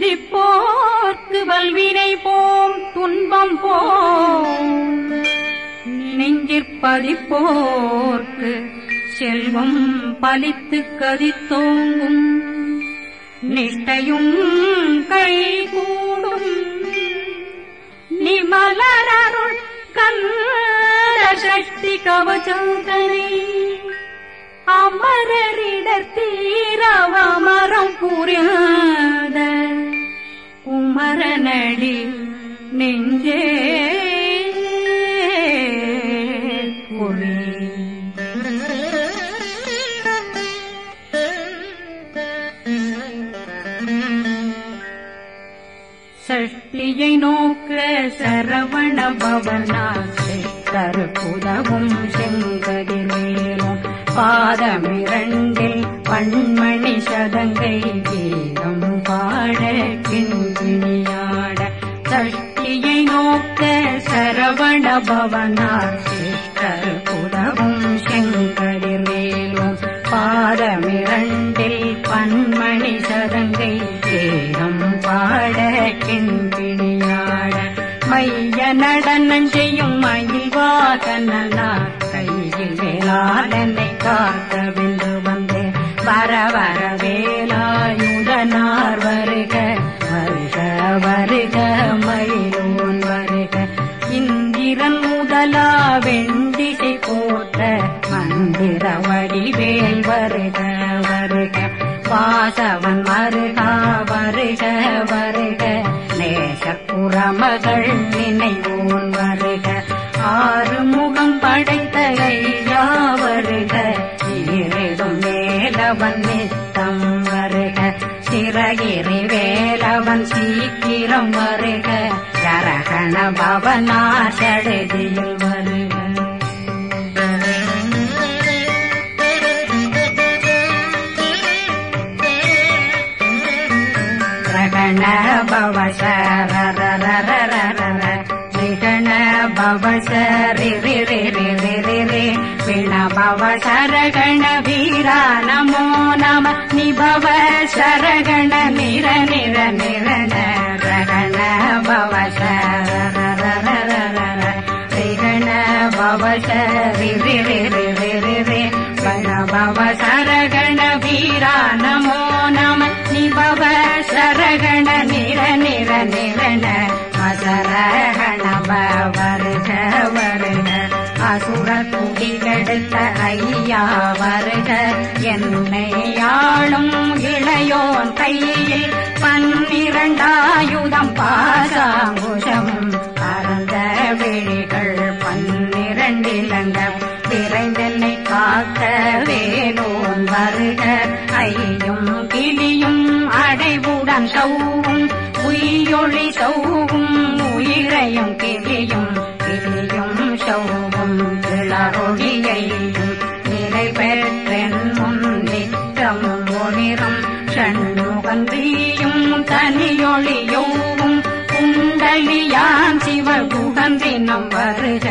சிந்திப்போர்க்கு வல்வினை போம் துன்பம் போம் நெஞ்சிற்பதிப்போர்க்கு செல்வம் பலித்து கதித்தோங்கும் நிஷ்டையும் கைகூடும் நிமலரருள் கந்த சக்தி கவசந்தனை அமரரிடர் தீரவமரம் புரியாத குமரனடி நெஞ்சே புரி சஷ்டியை நோக்க சரவண பவனாசை கருப்புதவும் செங்கதிலேலும் பாதமிரண்டில் பண்மணி சதங்கை கீதம் பாட கிண்கிணியாட சஷ்டியை நோக்க சரவண பவனாசை கருப்புதவும் செங்கதிலேலும் பாதமிரண்டில் பண்மணி சதங்கை கீதம் பாட கிண்கிணியாட மைய நடனம் செய்யும் மயில் வாகனார் கையில் வேளாளனை காக்க வென்று வந்து வர வர வேலாயுதனார் வருக வருக வருக மயிலோன் வருக இந்திரன் முதலா வெண்டிசை போட்ட மந்திர வடிவேல் வருக வருக வாசவன் வருகா வருக வருக நேசப்புறமகள் நினைவோன் வருக ஆறுமுகம் படைத்த ஐயா வருக ஈரிடும் வேலவன் நித்தம் வருக சிறகிரி வேலவன் சீக்கிரம் வருக ஜரகண பவனா சடதியில் வருக ரகண பவ சரரரரரர நிகண பவ சரி ரி ரி ரி ரி ரி ரி விண பவ சரகண வீரா நமோ நம நிபவ சரகண நிர நிர நிரண ரகண பவ சரரரரரர விகண பவ சரி ரி ரி ரி ரி ரி ரி விண பவ சரகண வீரா நமோ நம நிபவ சரகண நிர நிர நிரண அசரகண வருக வருக அசுர குடிகெடுத்த ஐயா வருக என்னை ஆளும் இளையோன் கையில் 12 பாசாங்குஷம் பரந்த விழிகள் 12 இலங்க விரைந்தென்னை காக்க வேலோன் வருக ஐயும் கிளியும் அடைவுடன் சௌவும் உயிரொளி சௌவும் உயிரையும் கிளியும் கிளியும் சௌவும் இளரொழியையும் நிலை பெற்றென் முன் நிற்கும் ஒளிரும் ஷண்முகந்தியும் தனியொளியோவும் குண்டலியான் சிவகுகந்தினம் வருக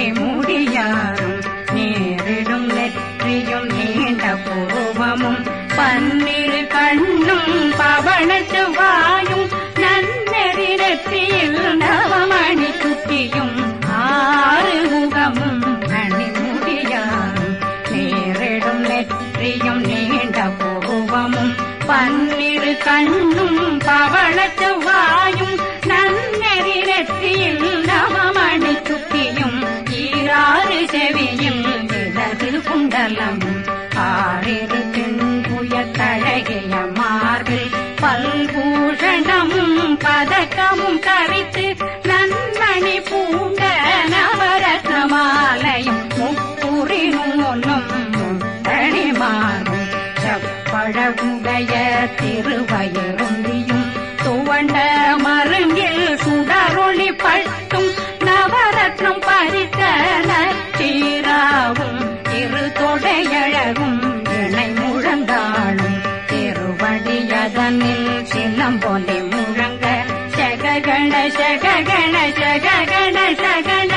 மணிமுடியாரும் நேரிடும் நெற்றியும் நீண்ட பூவமும் 12 கண்ணும் பவனத்து வாயும் நன்னெறி நெற்றியில் நவமணி சுட்டியும் 6 முகமும் மணிமுடியாரும் நேரிடும் நெற்றியும் நீண்ட பூவமும் 12 கண்ணும் பவனத்து வாயும் நன்னெறி நெற்றியில் நவமணி சுட்டியும் 6 செவியில் விலகு குண்டலம் 6 தின்புய தழகிய மார்பில் பல்பூஷணமும் பதக்கமும் கரித்து நன்மணி பூண்ட நவரத்ன மாலையும் முப்புரினும் முத்தணிமாறும் செப்பழகுடைய திருவயருந்தியும் துவண்ட மருங்கில் சுடரொளி பட்டும் நவரத்னம் பறித்த நச்சீராவும் இரு தொடையழகும் இணை முழந்தாளும் திருவடியதனில் சிலம்பொலி முழங்க சககண சககண சககண சகண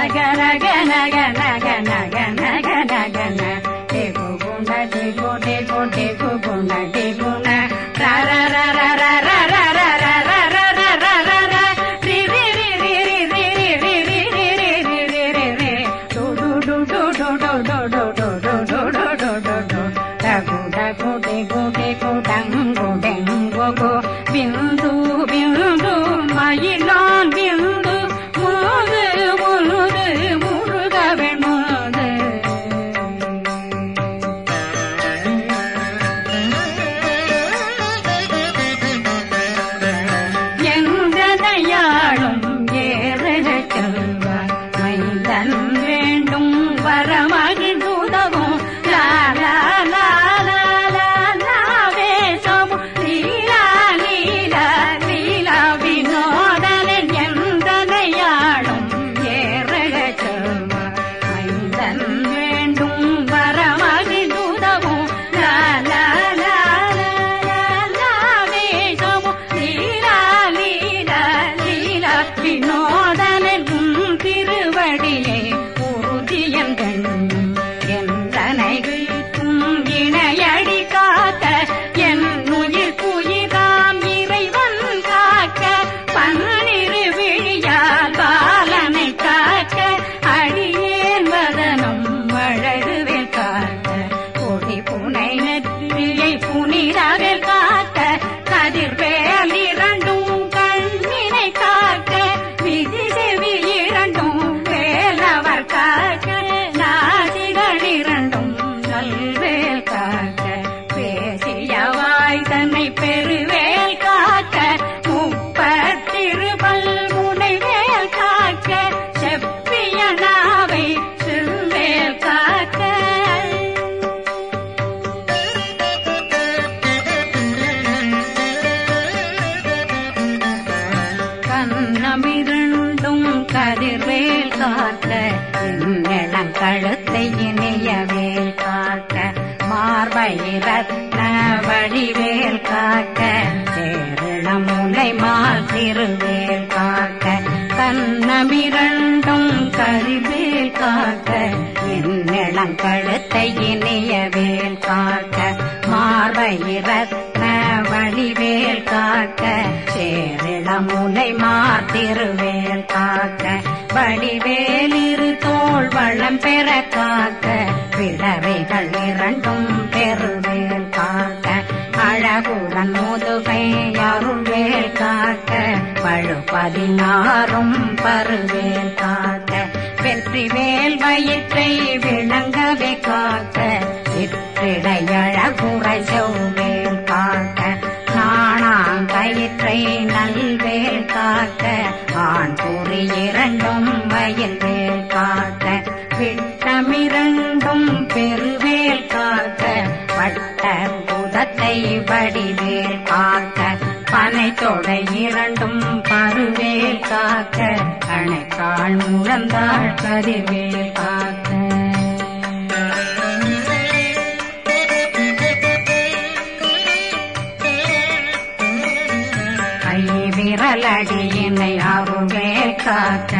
ரக நக நக நக நக நக ந டேகு குண டேகு டேகு டேகு குண டேகு ந ர ர ர ர ர ர ர ர ர ர ர ர ர ர ரி ரி ரி ரி ரி ரி ரி ரி ரி ரி ரி ரி ரி ரி டு டு டு டு டு டு டு டு டு டு டு டு டு டு டகு டகு டேகு டேகு டங்கு டெங்கு கு பிந்து பிந்து மயிலான் பிந்து முது முது முருகவன் முது எந்தனையாளும் ஏறச் செல்வார் மைந்தன் வேண்டும் வரமகிழ்ந்துதவும் லா லா லா லா லா லா வேஷமும் லீலா லீலா லீலா வினோதனன் எந்தனையாளும் ஏறச் செல்வார் மைந்தன் வேண்டும் வரமகிழ்ந்துதவும் லா லா லா லா லா லா வேஷமும் லீலா லீலா லீலா வினோதனன் திருவடியை உறுதியன் கண்ணும் எந்தனை வீட்டும் இணையடி காக்க என் உயிர் குயிராம் இறைவன் காக்க பன்னிரு விழியால் பாலனை காக்க அடியேன் வதனம் அழகுவேல் காக்க கொடி புனை நெற்றியை புனிதவேல் காக்க கதிர்வேல் இரண்டும் கண்ணினை காக்க விதி செவி இரண்டும் வேலவர் காக்க நாசிகள் இரண்டும் நல்வேல் காக்க பேசியவாய் தன்னை பெருவேல் காக்க முப்பத்திருபல் முனைவேல் காக்க செப்பிய நாவை செவ்வேல் காக்க கண்ணமிரண்டும் கதிர்வேல் காக்க இளங்கழுத்தை இணையவேல் காக்க மார்பை ரத்ன வடிவேல் காக்க சேரணமுனை மால் திருவேல் காக்க கண்ணமிரண்டும் கதிர்வேல் காக்க இளங்கழுத்தை இணையவேல் காக்க மார்பை ரத்ன வடிவேல் காக்க சேரணமுனை மால் திருவேல் காக்க வடிவேல் இரு தோள் வளம் பெற காக்க பிறவைகள் இரண்டும் பெருவேல் காக்க அழகுடன் முதுகை அருள்வேல் காக்க பழு16 பருவேல் காக்க வெற்றிவேல் வயிற்றை விளங்கவே காக்க சிற்றிடையழகுரை செவ்வேல் காக்க நாணாங்கயிற்றை நல்வேல் காக்க ஆண் குறி இரண்டும் வயல்வேல் காக்க விட்டமிரண்டும் பெருவேல் காக்க வட்ட புதத்தை வடிவேல் காக்க பனை தொடை இரண்டும் பருவேல் காக்க கணைக்கால் முழந்தாள் கதிர்வேல் காக்க விரலடியினை அருள்வேல் காக்க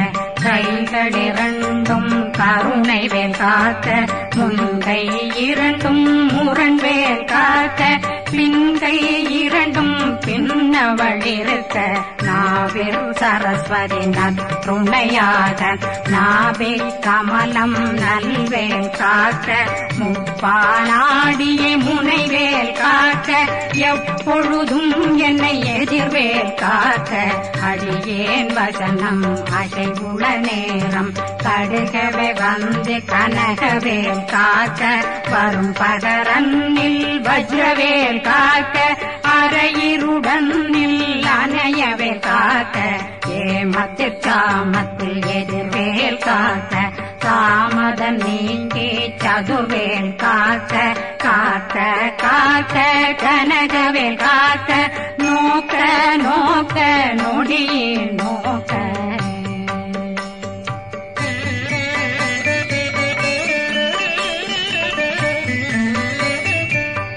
கைகளிரண்டும் கருணை வேல் காக்க முன்கை இரண்டும் முரண்வேல் காக்க பின்கை இரண்டும் பின்னவளிருக்க நாவில் சரஸ்வதி நற்றுணையாக நாவே கமலம் நல்வேல் காக்க முப்பானாடியை முனைவேல் காக்க எப்பொழுதும் என்னை எதிர்வேல் காக்க அடியேன் வசனம் அசைவுள நேரம் கடுகவே வந்து கனகவேல் காக்க வரும் பகரன்னில் வஜ்ரவேல் காக்க அரையிருடன் அணையவேல் காக்க ஏமத்தில் காமத்தில் எதிர்வேல் காக்க தாமதம் நீங்கி சதுர்வேல் காக்க காக்க காக்க கனகவேல் காக்க நோக்க நோக்க நொடியே நோக்க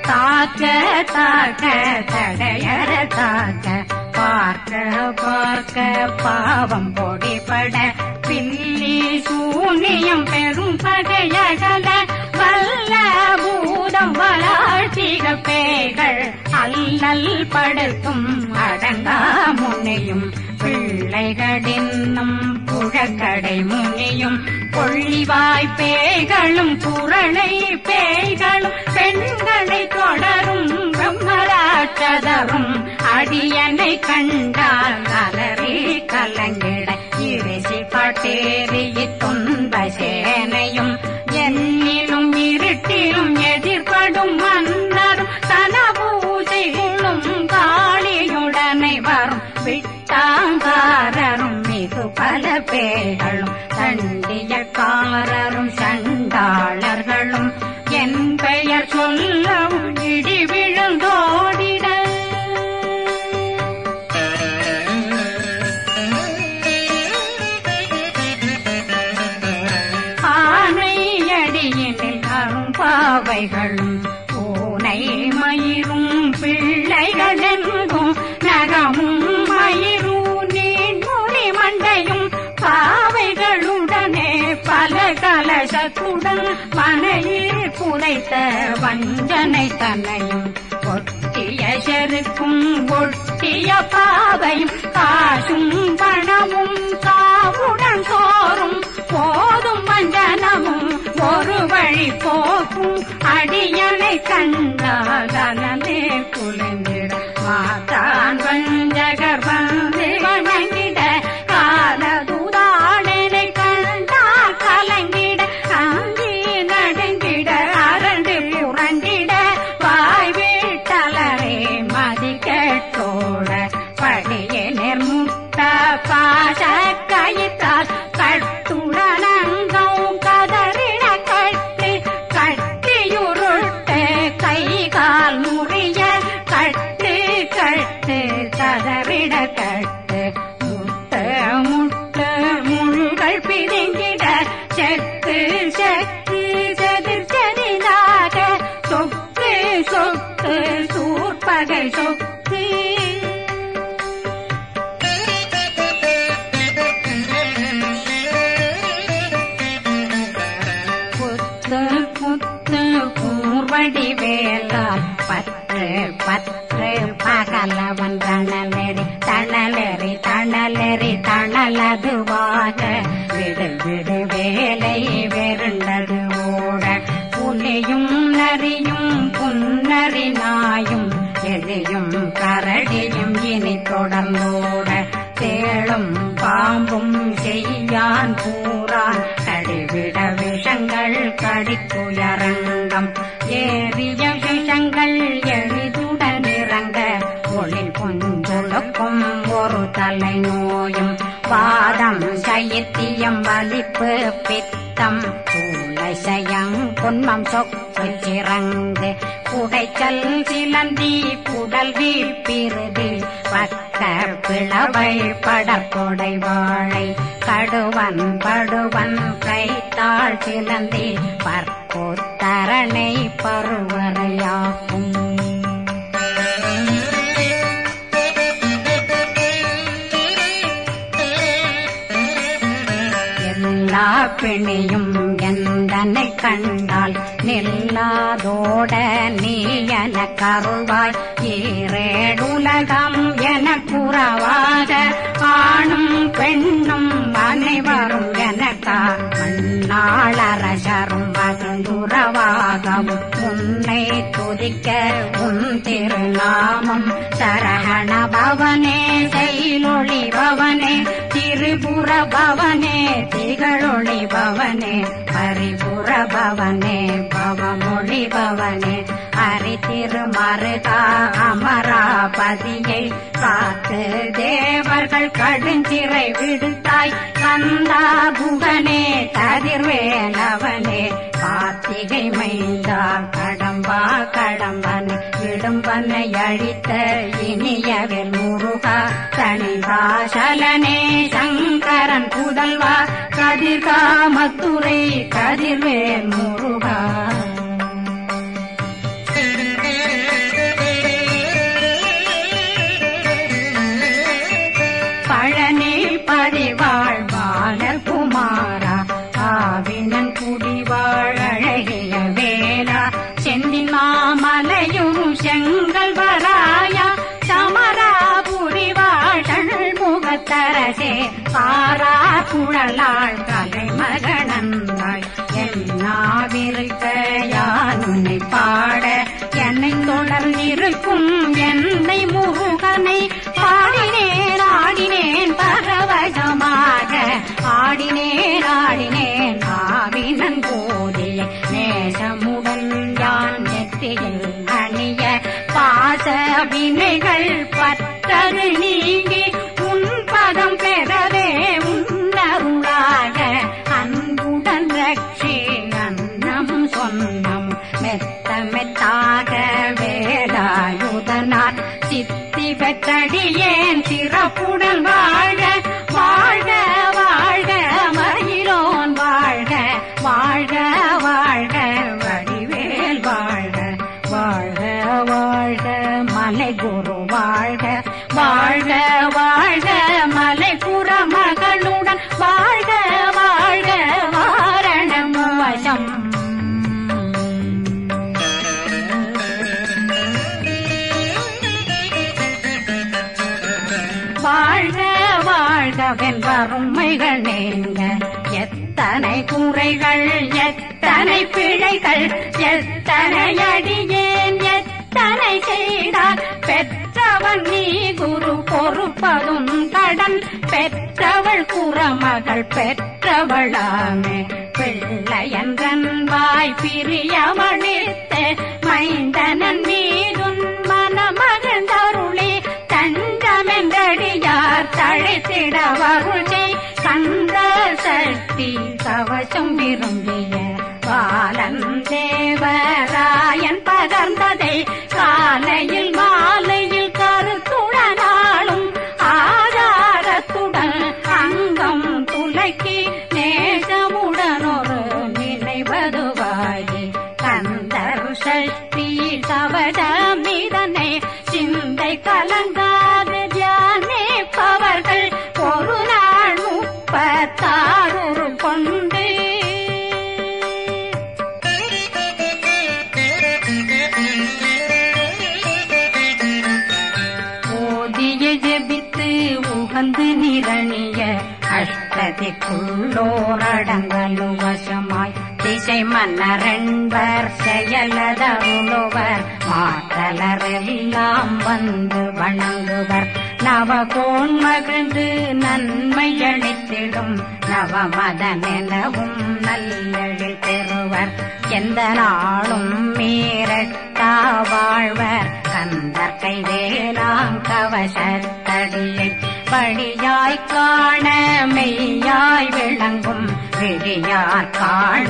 தாக்க தாக்க தடையற தாக்க பார்க்க பார்க்க பாவம் பொடிபட பில்லி சூனியம் பெரும் பகையகல வல்ல பூதம் வளாழ்த்திக பேய்கள் அல்லல் படுத்தும் அடங்கா முனையும் பிள்ளைகளின்னும் புழக்கடை முனியும் கொள்ளிவாய் பேய்களும் குரளை பேய்களும் பெண்களை தொடரும் பிரம்மராட்சதரும் அடியனை கண்டால் அலறி கலங்கிட இரிசி பட்டேறிய துன்ப சேனையும் என்னிலும் இருட்டிலும் எதிர்படும் மன்னரும் தன பூஜைகளும் காளியுடனை வரும் விட்டாங்காரரும் மிகு பல பேர்களும் தண்டியக்காரரும் சண்டாளர்களும் என் பெயர் சொல்லவும் இடி விழுந்தோடிட ஆனையடியினில் அரும்பாவைகளும் பூனை மயிரும் பிள்ளைகளெங்கும் நகமும் மயிரும் நீண்முடி மண்டையும் பாவைகளுடனே பல கலசத்துடன் மனையில் புதைத்த வஞ்சனை தன்னையும் ஒட்டிய செருக்கும் ஒட்டிய பாவையும் காசும் பணமும் காவுடன் சோறும் போதும் வஞ்சனமும் ஒரு வழி போக்கும் அடியனை கண்டால் அனலே குளிர்ந்திட மாத்தான் வஞ்சகர் வந்து வணங்கிட காலதுதாடனை கண்டால் கலங்கிட அங்கி நடுங்கிட அரண்டு புரண்டிட வாய் வீட்டலரே மதி கேட்டோட படியே நெர்முட்ட பாச கயித்தால் கட்டுடனங்கோ கதறிட கட்டு கட்டியுருட்டு கை கால் முறிய கட்டு கட்டு கதறிட கட்டு முட்டு முட்டு முள்கள் பிதுங்கிட செத்து செத்து செதிர் செதிலாக சொக்கு சொக்கு சூர்பகை சொக்கு புத்து புத்து கூர்வடி வேலால் பற்று பற்று பகலவன் தணலெறி தணலெறி தணலெறி தணலதுவாக விடு விடு வேலை வெருண்டது ஓட புலியும் நரியும் புன்னரி நாயும் எலியும் கரடியும் இனி தொடர்ந்தோட தேளும் பாம்பும் செய்யான் கூறான் கடிவிட விஷங்கள் கடிக்குயரங்கம் ஏறிய விஷங்கள் எளிதுடன் இறங்க ஒளில் கொஞ்சொழுக்கும் ஒரு தலை நோயும் பாதம் சைத்தியம் வலிப்பு பித்தம் சூளைசயம் பொன்மம் சொக்கு சிறங்கு குடைச்சல் சிலந்தி குடல் வீப்பிருதி பக்க பிளவை படற்கொடை வாழை கடுவன் படுவன் கைத்தாள் சிலந்தி பற்போத்தரணை பருவரையாக்கும் எல்லா பிணியும் எந்தனை கண்டால் நில்லாதோட நீ என கருவாய் ஈரேடுலகம் என குறவாக ஆணும் பெண்ணும் அனைவரும் எனக்கா மண்ணாளரசரும் மகிழ்ந்துறவாகவும் உன்னை துதிக்க உன் திருநாமம் சரகண பவனே செயலொளி பவனே திரிபுர பவனே திகழொளி பவனே பரிபுர பவனே பவமொழி பவனே ஹரி திருமருகா அமராபதியை காத்து தேவர்கள் கடுஞ்சிறை விடுத்தாய் கந்தா புகனே கதிர்வேலவனே கார்த்திகை மைந்தா கடம்பா கடம்பனை விடும்பனை அழித்த இனியவில் முருகா தனிவாசலனே சங்கரன் புதல்வா கதிர்காமத்துறை கதிர்வேல் முருகா பழனி பதிவாழ் பாலர் குமார் ஆவினன் குடிவாழ் அழகிய வேளா செந்தின் மாமலையும் செங்கல் வராயா சமராபுரிவாழ் முகத்தரசே சாரா குழலாள் கலை மகனந்தாய் என்னாவிருக்க யானுனை பாட என்னை தொடர்ந்திருக்கும் என்னை முருகனை பாடினேன் ஆடினேன் பரவசமாக ஆடினேன் ஆடினேன் ஆவினன் போதிய நேசமுடன் யான் நெற்றியில் அணிய பாச வினைகள் பற்றது நீங்கி உன் பதம் பெறவே உன்னருளாக அன்புடன் ரட்சி அன்னம் சொன்னம் மெத்த மெத்தாக வேலாயுதனார் சித்தி பெற்றடியேன் சிறப்புடன் வாழ வாழ்க வாழ்க மயிலோன் வாழ்க வாழ்க வாழ்க வடிவேல் வாழ்க வாழ்க வாழ்க மலை குரு வாழ்க வாழ்க வாழ்க மலை புற மகளுடன் வாழ்க வாழ்க வாரணம் வசம் வாழ்க வாழ்கவென் வறுமைகள் நீங்க எத்தனை குறைகள் எத்தனை பிழைகள் எத்தனை அடியேன் எத்தனை செய்தால் பெற்றவன் நீ குரு பொறுப்பதும் கடன் பெற்றவள் குறமகள் பெற்றவளாமே பிள்ளையன்றன் வாய் பிரியவழித்த மைந்தனன் மீதுன் மனமகந்தருளி தஞ்சமென்றடியார் தழைத்திட வருளை கந்த சக்தி கவசம் விரும்பிய பாலன் தேவராயன் பகர்ந்ததை காலையில் மாலையில் கருத்துடனாலும் ஆதாரத்துடன் அங்கம் துலக்கி நேசமுடன் ஒரு நினைவதுவாகி கந்தர் சக்தி கவசமிதனை சிந்தை கலங்காத தியானிப்பவர்கள் ஒரு நாள் 36 கொண்டு ஓதிய ஜெபித்து உகந்து நிரணிய அஷ்டதிக்குள்ளோரடங்கலும் வசமாய் திசை மன்னரென்பர் செயலதருளுவர் மாற்றலரெல்லாம் வந்து வணங்குவர் நவகோன் மகிழ்ந்து நன்மையளித்திடும் நவமதனெனவும் நல்லெழில் பெறுவர் எந்த நாளும் மீறட்டா வாழ்வர் கந்தர் கைவேலாம் கவசத்தடியை படியாய் காண மெய்யாய் விளங்கும் விழியார் காண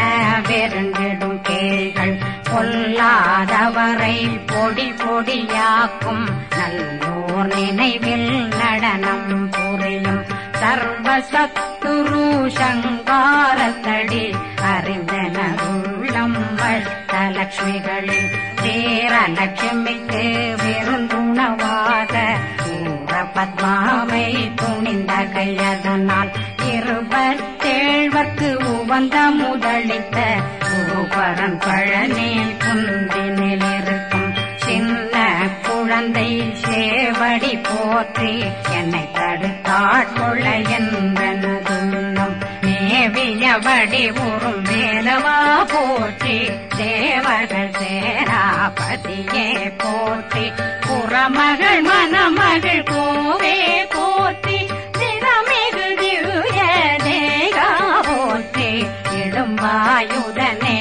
வெருண்டிடும் கேள்கள் பொல்லாதவரை பொடி பொடியாக்கும் நல்லோர் நினைவில் நடனம் புரியும் சர்வசத்துரு சங்காரத்தடி அறிந்தனருள்ளம் வஷ்டலட்சுமிகளில் சேரலட்சுமிக்கு விருந்துணவாக பத்மாவை துணிந்த கையதனால் 27 உவந்த முதலித்த பூபரன் பழனி குன்றினில் இருக்கும் சின்ன குழந்தை சேவடி போற்றி என்னை தடுத்தாட்கொள்ள என்பனதுள்ளம் மேவியபடி உறும் வேலவா போற்றி தேவர்கள் சேராபதியே போற்றி புறமகள் மணமகள் கோவே போற்றி திறமிகு திவ்ய தேகா போற்றி இடும்பாயுதனே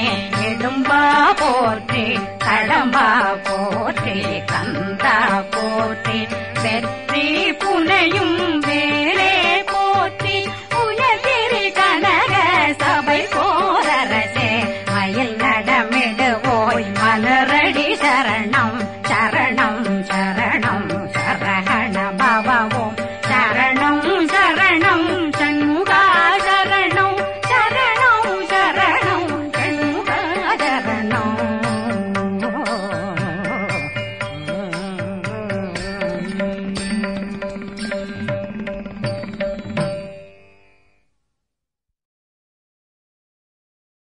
இடும்பா போற்றி கடம்பா போற்றி கந்தா போற்றி வெற்றி புனையும்